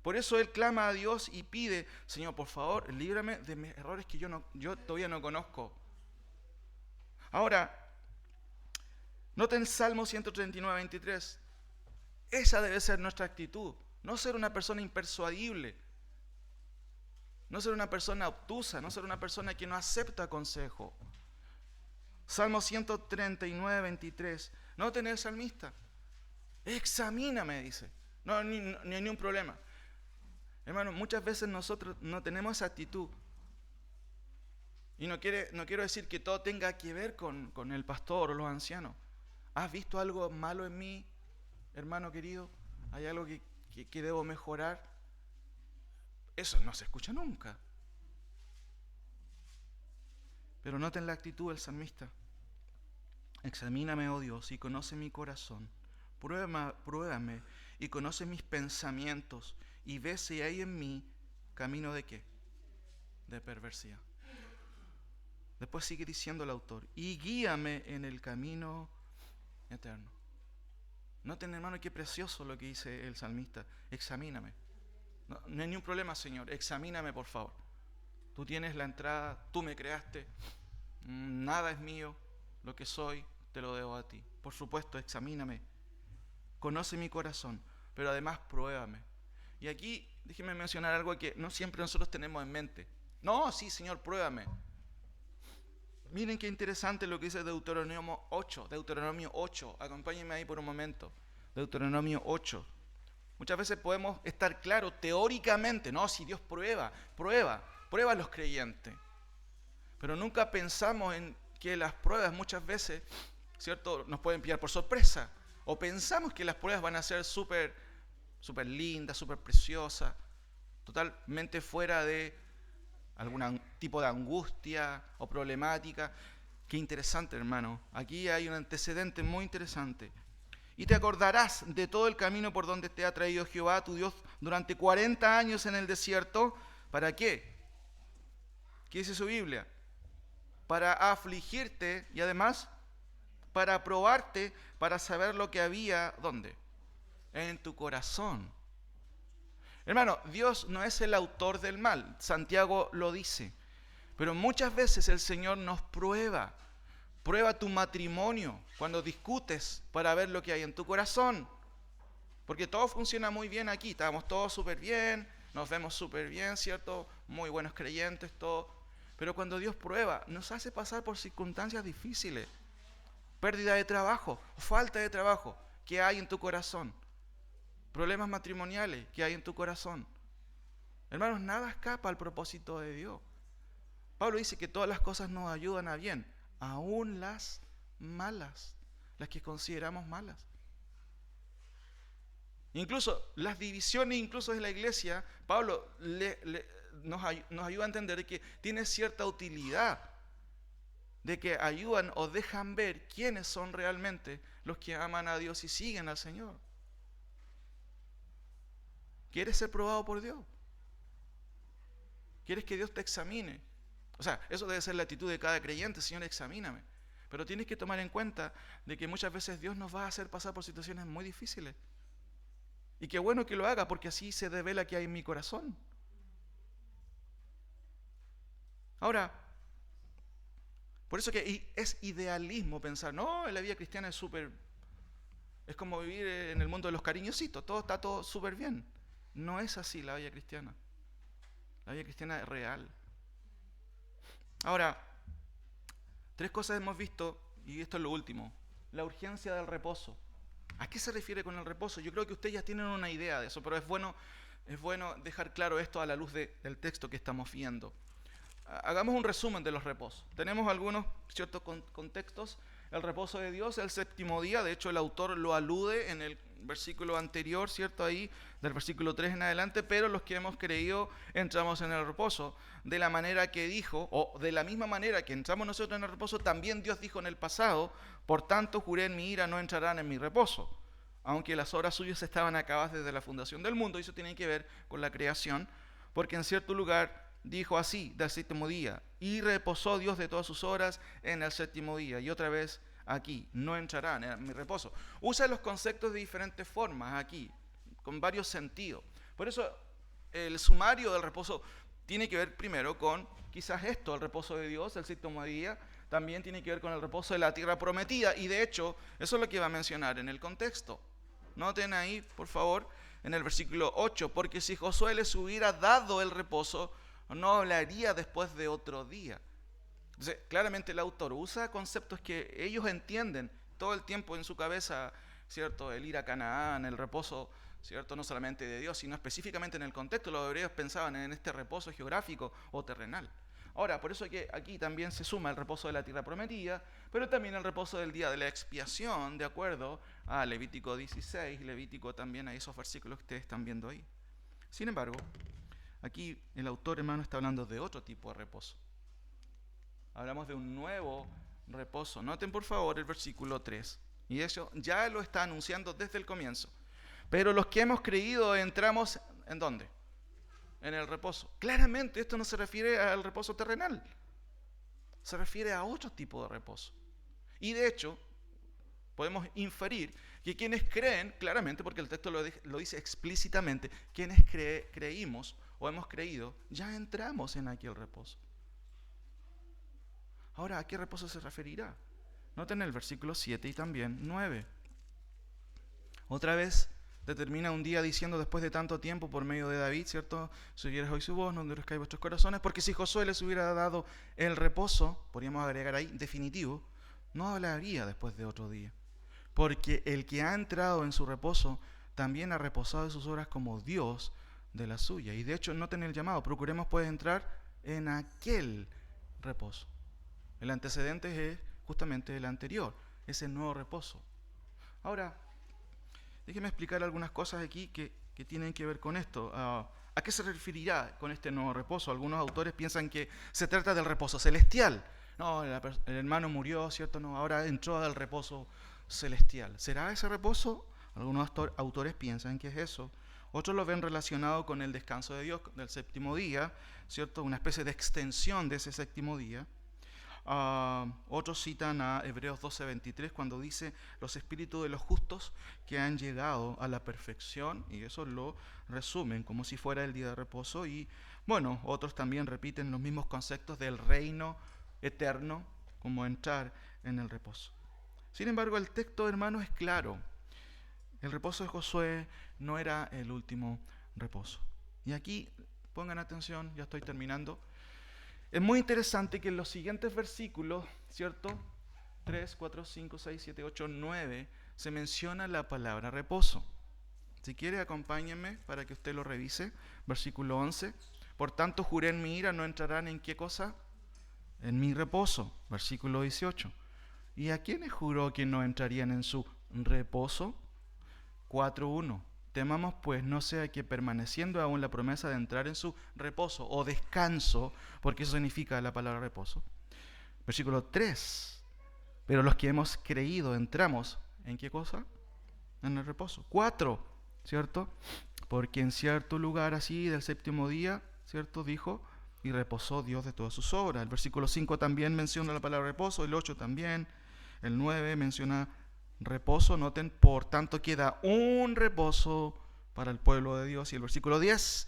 Por eso él clama a Dios y pide, Señor, por favor, líbrame de mis errores que yo todavía no conozco. Ahora, noten Salmo 139:23. Esa debe ser nuestra actitud. No ser una persona impersuadible. No ser una persona obtusa. No ser una persona que no acepta consejo. Salmo 139:23. Noten el salmista. Examíname, dice. No hay ni un problema. Hermano, muchas veces nosotros no tenemos esa actitud. Y no quiero decir que todo tenga que ver con el pastor o los ancianos. ¿Has visto algo malo en mí, hermano querido? ¿Hay algo que debo mejorar? Eso no se escucha nunca. Pero noten la actitud del salmista. Examíname, oh Dios, y conoce mi corazón. Pruébame y conoce mis pensamientos y ve si hay en mí camino de ¿qué? De perversidad. Después sigue diciendo el autor, y guíame en el camino eterno. Noten, hermano, qué precioso lo que dice el salmista. Examíname. No hay ningún problema, Señor. Examíname, por favor. Tú tienes la entrada, tú me creaste. Nada es mío. Lo que soy, te lo debo a ti. Por supuesto, examíname. Conoce mi corazón, pero además pruébame. Y aquí, déjeme mencionar algo que no siempre nosotros tenemos en mente. No, sí, Señor, pruébame. Miren qué interesante lo que dice Deuteronomio 8. Deuteronomio 8. Acompáñenme ahí por un momento. Deuteronomio 8. Muchas veces podemos estar claros teóricamente. No, si Dios prueba a los creyentes. Pero nunca pensamos en que las pruebas muchas veces, ¿cierto?, nos pueden pillar por sorpresa. O pensamos que las pruebas van a ser súper lindas, súper preciosas, totalmente fuera de algún tipo de angustia o problemática. Qué interesante, hermano. Aquí hay un antecedente muy interesante. Y te acordarás de todo el camino por donde te ha traído Jehová, tu Dios, durante 40 años en el desierto. ¿Para qué? ¿Qué dice su Biblia? Para afligirte y además para probarte, para saber lo que había, ¿dónde? En tu corazón. Hermano, Dios no es el autor del mal, Santiago lo dice, pero muchas veces el Señor nos prueba tu matrimonio cuando discutes para ver lo que hay en tu corazón, porque todo funciona muy bien aquí, estamos todos súper bien, nos vemos súper bien, ¿cierto? Muy buenos creyentes, todo, pero cuando Dios prueba, nos hace pasar por circunstancias difíciles, pérdida de trabajo, falta de trabajo, ¿qué hay en tu corazón? Problemas matrimoniales que hay en tu corazón. Hermanos, nada escapa al propósito de Dios. Pablo dice que todas las cosas nos ayudan a bien, aún las malas, las que consideramos malas. Incluso las divisiones incluso de la iglesia, Pablo nos ayuda a entender que tiene cierta utilidad, de que ayudan o dejan ver quiénes son realmente los que aman a Dios y siguen al Señor. ¿Quieres ser probado por Dios? ¿Quieres que Dios te examine? O sea, eso debe ser la actitud de cada creyente. Señor, examíname. Pero tienes que tomar en cuenta de que muchas veces Dios nos va a hacer pasar por situaciones muy difíciles. Y qué bueno que lo haga, porque así se devela qué hay en mi corazón. Ahora, por eso que es idealismo pensar, no, la vida cristiana es como vivir en el mundo de los cariñositos, está todo súper bien. No es así la vida cristiana. La vida cristiana es real. Ahora, 3 cosas hemos visto, y esto es lo último. La urgencia del reposo. ¿A qué se refiere con el reposo? Yo creo que ustedes ya tienen una idea de eso, pero es bueno dejar claro esto a la luz del texto que estamos viendo. Hagamos un resumen de los reposos. Tenemos algunos ciertos contextos. El reposo de Dios, el séptimo día, de hecho el autor lo alude en el versículo anterior, ¿cierto? Ahí, del versículo 3 en adelante, pero los que hemos creído entramos en el reposo. De la manera que dijo, o de la misma manera que entramos nosotros en el reposo, también Dios dijo en el pasado, por tanto juré en mi ira, no entrarán en mi reposo. Aunque las obras suyas estaban acabadas desde la fundación del mundo, y eso tiene que ver con la creación, porque en cierto lugar dijo así, del séptimo día, y reposó Dios de todas sus obras en el séptimo día. Y otra vez aquí, no entrarán en mi reposo. Usa los conceptos de diferentes formas aquí, con varios sentidos. Por eso el sumario del reposo tiene que ver primero con quizás esto, el reposo de Dios, el séptimo día, también tiene que ver con el reposo de la tierra prometida, y de hecho, eso es lo que va a mencionar en el contexto. Noten ahí, por favor, en el versículo 8, porque si Josué les hubiera dado el reposo, no hablaría después de otro día. Entonces, claramente el autor usa conceptos que ellos entienden todo el tiempo en su cabeza, ¿cierto? El ir a Canaán, el reposo, ¿cierto? No solamente de Dios, sino específicamente en el contexto. Los hebreos pensaban en este reposo geográfico o terrenal. Ahora, por eso es que aquí también se suma el reposo de la tierra prometida, pero también el reposo del día de la expiación, de acuerdo a Levítico 16, Levítico también, a esos versículos que ustedes están viendo ahí. Sin embargo, aquí el autor, hermano, está hablando de otro tipo de reposo. Hablamos de un nuevo reposo. Noten por favor el versículo 3. Y eso ya lo está anunciando desde el comienzo. Pero los que hemos creído entramos, ¿en dónde? En el reposo. Claramente esto no se refiere al reposo terrenal. se refiere a otro tipo de reposo. Y de hecho, podemos inferir que quienes creen, claramente, porque el texto lo dice explícitamente, quienes creímos o hemos creído, ya entramos en aquel reposo. Ahora, ¿a qué reposo se referirá? Noten el versículo 7 y también 9. Otra vez determina un día diciendo, después de tanto tiempo, por medio de David, ¿cierto? Si oyeres hoy su voz, no endurezcáis vuestros corazones, porque si Josué les hubiera dado el reposo, podríamos agregar ahí, definitivo, no hablaría después de otro día. Porque el que ha entrado en su reposo, también ha reposado de sus obras como Dios de la suya. Y de hecho, noten el llamado, procuremos pues entrar en aquel reposo. El antecedente es justamente el anterior, ese nuevo reposo. Ahora, déjeme explicar algunas cosas aquí que tienen que ver con esto. ¿A qué se referirá con este nuevo reposo? Algunos autores piensan que se trata del reposo celestial. No, el hermano murió, ¿cierto? No, ahora entró al reposo celestial. ¿Será ese reposo? Algunos autores piensan que es eso. Otros lo ven relacionado con el descanso de Dios del séptimo día, ¿cierto? Una especie de extensión de ese séptimo día. Otros citan a Hebreos 12:23 cuando dice los espíritus de los justos que han llegado a la perfección, y eso lo resumen como si fuera el día de reposo. Y bueno, otros también repiten los mismos conceptos del reino eterno como entrar en el reposo. Sin embargo, el texto, hermano, es claro. El reposo de Josué no era el último reposo. Y aquí pongan atención, ya estoy terminando. Es muy interesante que en los siguientes versículos, ¿cierto? 3, 4, 5, 6, 7, 8, 9, se menciona la palabra reposo. Si quiere, acompáñenme para que usted lo revise. Versículo 11. Por tanto, juré en mi ira, no entrarán en ¿qué cosa? En mi reposo. Versículo 18. ¿Y a quiénes juró que no entrarían en su reposo? 4:1. Temamos pues no sea que permaneciendo aún la promesa de entrar en su reposo o descanso, porque eso significa la palabra reposo. Versículo 3. Pero los que hemos creído entramos, ¿en qué cosa? En el reposo. 4, ¿cierto? Porque en cierto lugar así del séptimo día, ¿cierto? Dijo, y reposó Dios de todas sus obras. El versículo 5 también menciona la palabra reposo, el 8 también, el 9 menciona reposo. Noten, por tanto queda un reposo para el pueblo de Dios. Y el versículo 10,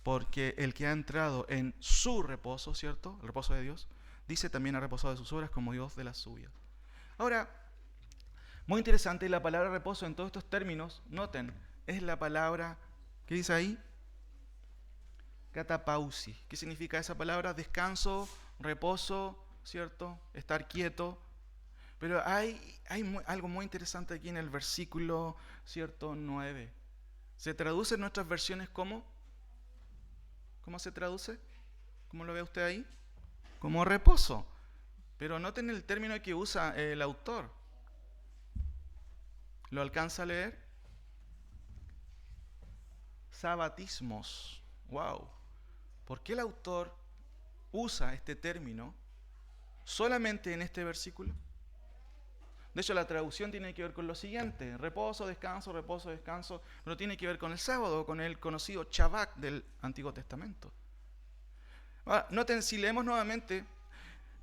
porque el que ha entrado en su reposo, ¿cierto? El reposo de Dios, dice también ha reposado de sus obras como Dios de las suyas. Ahora, muy interesante, la palabra reposo en todos estos términos, noten, es la palabra, ¿qué dice ahí? Katapausi. ¿Qué significa esa palabra? Descanso, reposo, ¿cierto? Estar quieto. Pero hay algo muy interesante aquí en el versículo, ¿cierto? 9. Se traduce en nuestras versiones como, ¿cómo se traduce? ¿Cómo lo ve usted ahí? Como reposo. Pero noten el término que usa el autor. ¿Lo alcanza a leer? Sabatismos. Wow. ¿Por qué el autor usa este término solamente en este versículo? De hecho, la traducción tiene que ver con lo siguiente: reposo, descanso, pero tiene que ver con el sábado, con el conocido Shabbat del Antiguo Testamento. Ahora, noten, si leemos nuevamente,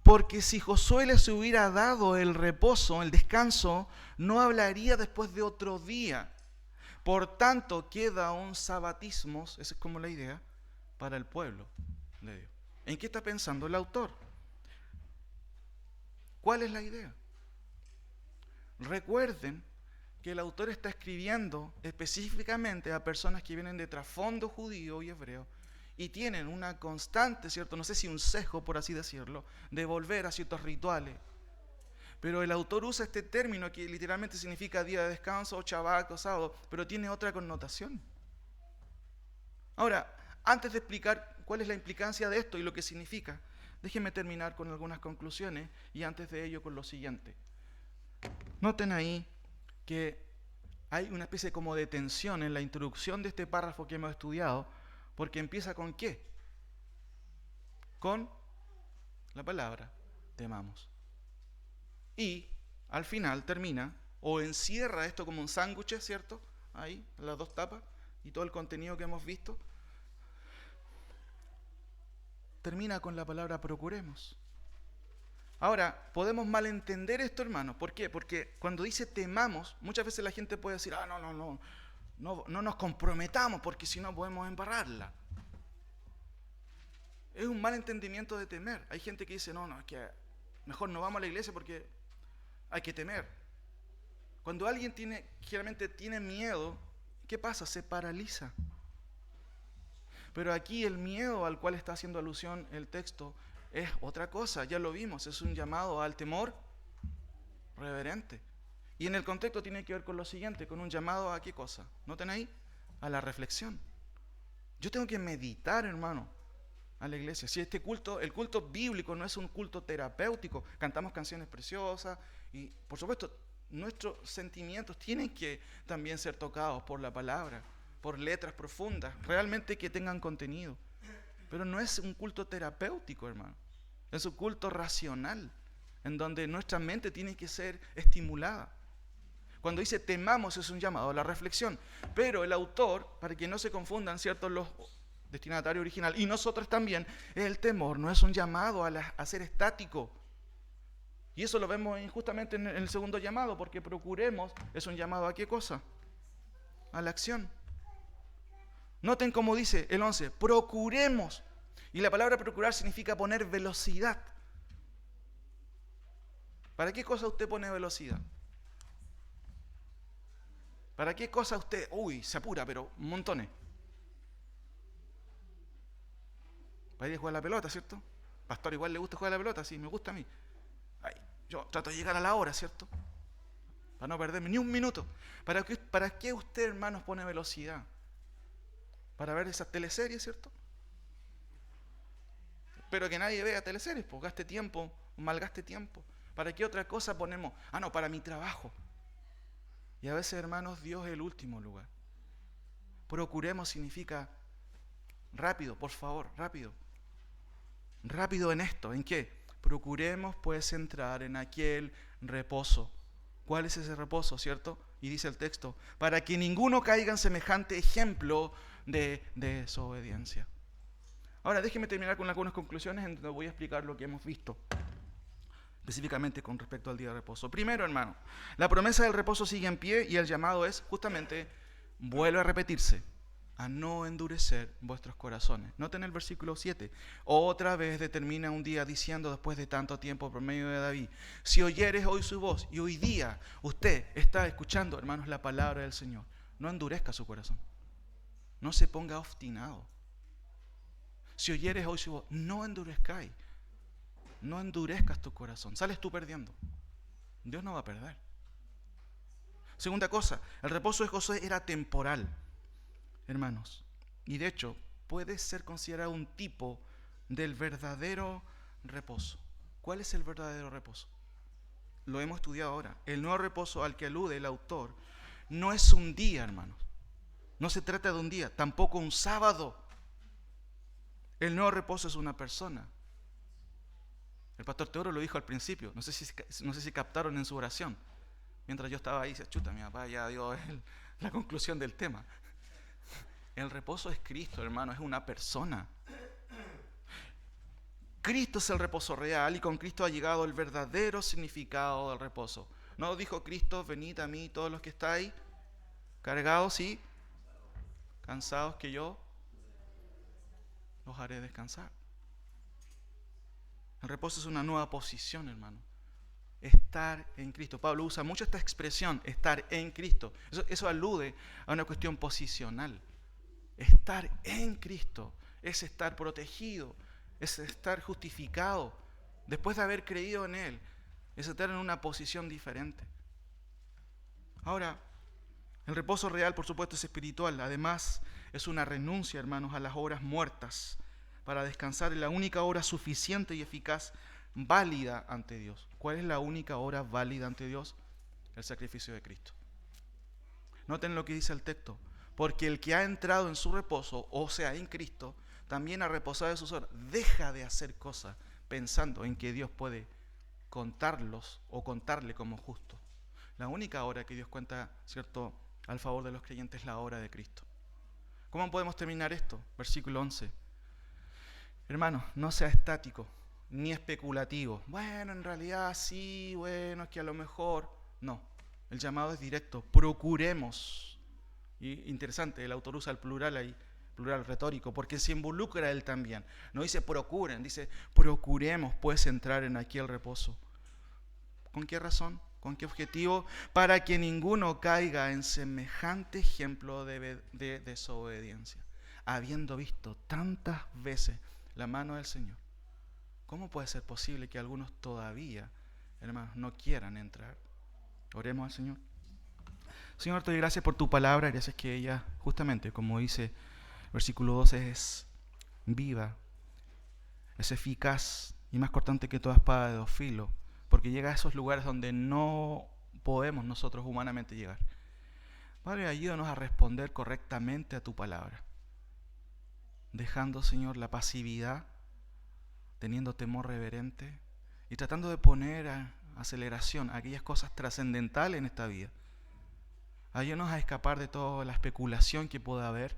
porque si Josué les hubiera dado el reposo, el descanso, no hablaría después de otro día. Por tanto, queda un sabatismo, esa es como la idea, para el pueblo de Dios. ¿En qué está pensando el autor? ¿Cuál es la idea? Recuerden que el autor está escribiendo específicamente a personas que vienen de trasfondo judío y hebreo y tienen una constante, ¿cierto? No sé si un sesgo, por así decirlo, de volver a ciertos rituales. Pero el autor usa este término que literalmente significa día de descanso, o Shabbat, o sábado, pero tiene otra connotación. Ahora, antes de explicar cuál es la implicancia de esto y lo que significa, déjenme terminar con algunas conclusiones y antes de ello con lo siguiente. Noten ahí que hay una especie como de tensión en la introducción de este párrafo que hemos estudiado, porque empieza con ¿qué? Con la palabra temamos. Y al final termina, o encierra esto como un sándwich, ¿cierto? Ahí, las dos tapas, y todo el contenido que hemos visto, termina con la palabra procuremos. Ahora, podemos malentender esto, hermanos. ¿Por qué? Porque cuando dice temamos, muchas veces la gente puede decir, no nos comprometamos porque si no podemos embarrarla. Es un mal entendimiento de temer. Hay gente que dice, es que mejor no vamos a la iglesia porque hay que temer. Cuando alguien generalmente tiene miedo, ¿qué pasa? Se paraliza. Pero aquí el miedo al cual está haciendo alusión el texto es otra cosa, ya lo vimos, es un llamado al temor reverente. Y en el contexto tiene que ver con lo siguiente, con un llamado a ¿qué cosa? ¿Noten ahí? A la reflexión. Yo tengo que meditar, hermano, a la iglesia. Si el culto bíblico no es un culto terapéutico, cantamos canciones preciosas y, por supuesto, nuestros sentimientos tienen que también ser tocados por la palabra, por letras profundas, realmente que tengan contenido. Pero no es un culto terapéutico, hermano. Es un culto racional, en donde nuestra mente tiene que ser estimulada. Cuando dice temamos es un llamado a la reflexión. Pero el autor, para que no se confundan, ¿cierto?, los destinatarios originales, y nosotros también, el temor no es un llamado a ser estático. Y eso lo vemos justamente en el segundo llamado, porque procuremos es un llamado ¿a qué cosa? A la acción. Noten cómo dice el 11, procuremos. Y la palabra procurar significa poner velocidad. ¿Para qué cosa usted pone velocidad? ¿Para qué cosa usted, se apura, pero montones? Para ir a jugar a la pelota, ¿cierto? Pastor, igual le gusta jugar a la pelota, sí, me gusta a mí. Yo trato de llegar a la hora, ¿cierto? Para no perderme ni un minuto. ¿Para qué usted, hermanos, pone velocidad? Para ver esas teleseries, ¿cierto? Pero que nadie vea teleseries, pues gaste tiempo, malgaste tiempo. ¿Para qué otra cosa ponemos? Para mi trabajo. Y a veces, hermanos, Dios es el último lugar. Procuremos significa rápido, por favor, rápido. Rápido en esto, ¿en qué? Procuremos pues entrar en aquel reposo. ¿Cuál es ese reposo, cierto? Y dice el texto, para que ninguno caiga en semejante ejemplo de desobediencia. Ahora déjeme terminar con algunas conclusiones en donde voy a explicar lo que hemos visto, específicamente con respecto al día de reposo. Primero, hermano, la promesa del reposo sigue en pie y el llamado es justamente, vuelve a repetirse, a no endurecer vuestros corazones. Noten el versículo 7. Otra vez determina un día diciendo después de tanto tiempo por medio de David, si oyeres hoy su voz, y hoy día usted está escuchando, hermanos, la palabra del Señor, no endurezca su corazón. No se ponga obstinado. Si oyeres hoy su voz, no endurezcáis. No endurezcas tu corazón. Sales tú perdiendo. Dios no va a perder. Segunda cosa, el reposo de Josué era temporal, hermanos. Y de hecho, puede ser considerado un tipo del verdadero reposo. ¿Cuál es el verdadero reposo? Lo hemos estudiado ahora. El nuevo reposo al que alude el autor no es un día, hermanos. No se trata de un día, tampoco un sábado. El nuevo reposo es una persona. El pastor Teodoro lo dijo al principio, no sé si captaron en su oración. Mientras yo estaba ahí, dice, chuta, mi papá ya dio la conclusión del tema. El reposo es Cristo, hermano, es una persona. Cristo es el reposo real y con Cristo ha llegado el verdadero significado del reposo. ¿No dijo Cristo, venid a mí todos los que estáis cargados y cansados, que yo los haré descansar? El reposo es una nueva posición, hermano. Estar en Cristo. Pablo usa mucho esta expresión, estar en Cristo. Eso alude a una cuestión posicional. Estar en Cristo es estar protegido, es estar justificado. Después de haber creído en Él, es estar en una posición diferente. Ahora, el reposo real, por supuesto, es espiritual. Además, es una renuncia, hermanos, a las obras muertas para descansar en la única hora suficiente y eficaz, válida ante Dios. ¿Cuál es la única hora válida ante Dios? El sacrificio de Cristo. Noten lo que dice el texto. Porque el que ha entrado en su reposo, o sea, en Cristo, también ha reposado de sus horas. Deja de hacer cosas pensando en que Dios puede contarlos o contarle como justo. La única hora que Dios cuenta, ¿cierto?, al favor de los creyentes es la hora de Cristo. ¿Cómo podemos terminar esto? Versículo 11. Hermanos, no sea estático, ni especulativo. Bueno, en realidad sí, bueno, es que a lo mejor. No, el llamado es directo. Procuremos. Y interesante, el autor usa el plural ahí, plural retórico, porque se involucra él también. No dice procuren, dice procuremos pues entrar en aquel reposo. ¿Con qué razón? ¿Con qué objetivo? Para que ninguno caiga en semejante ejemplo de desobediencia, habiendo visto tantas veces la mano del Señor. ¿Cómo puede ser posible que algunos todavía, hermanos, no quieran entrar? Oremos al Señor. Señor, te doy gracias por tu palabra, gracias que ella, justamente, como dice el versículo 12, es viva, es eficaz y más cortante que toda espada de dos filos, porque llega a esos lugares donde no podemos nosotros humanamente llegar. Padre, ayúdanos a responder correctamente a tu palabra, dejando, Señor, la pasividad, teniendo temor reverente y tratando de poner aceleración a aquellas cosas trascendentales en esta vida. Ayúdanos a escapar de toda la especulación que pueda haber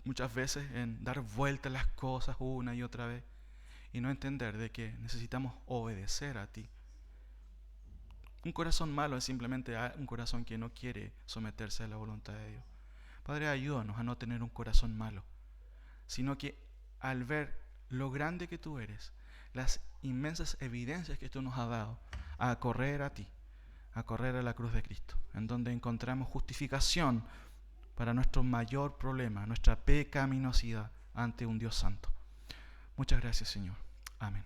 muchas veces en dar vueltas las cosas una y otra vez y no entender de que necesitamos obedecer a ti. Un corazón malo es simplemente un corazón que no quiere someterse a la voluntad de Dios. Padre, ayúdanos a no tener un corazón malo, sino que al ver lo grande que tú eres, las inmensas evidencias que tú nos has dado, a correr a ti, a correr a la cruz de Cristo, en donde encontramos justificación para nuestro mayor problema, nuestra pecaminosidad ante un Dios santo. Muchas gracias, Señor. Amén.